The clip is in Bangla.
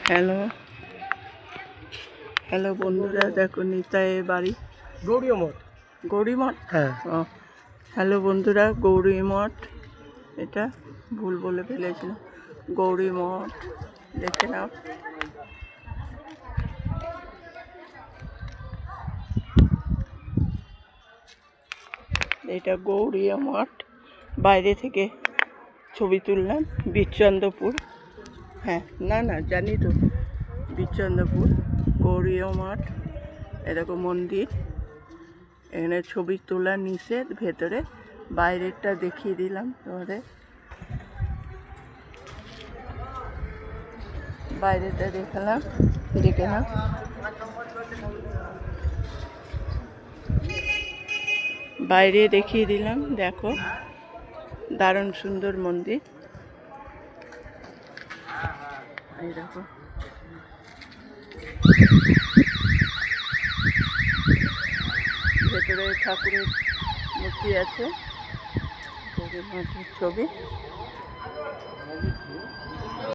হ্যালো হ্যালো বন্ধুরা, দেখো নিতাইয়ের বাড়ি গৌরী মঠ। গৌরী মঠ। হ্যাঁ, ও হ্যালো বন্ধুরা, গৌরী মঠ, এটা ভুল বলে ফেলেছিলাম। গৌরী মঠ দেখে নাও। এটা গৌরী মঠ, বাইরে থেকে ছবি তুললাম। বীরচন্দ্রপুর, হ্যাঁ না জানি তো, বীরচন্দ্রপুর গৌরী মঠ। এরকম মন্দির, এখানে ছবি তোলা নিষেধ, ভেতরে বাইরেরটা দেখিয়ে দিলাম তোমাদের। বাইরেটা দেখালাম, দেখে নাও। বাইরে দেখিয়ে দিলাম, দেখো দারুণ সুন্দর মন্দির। এই দেখো, ভেতরে ঠাকুরের মূর্তি আছে, ছবি।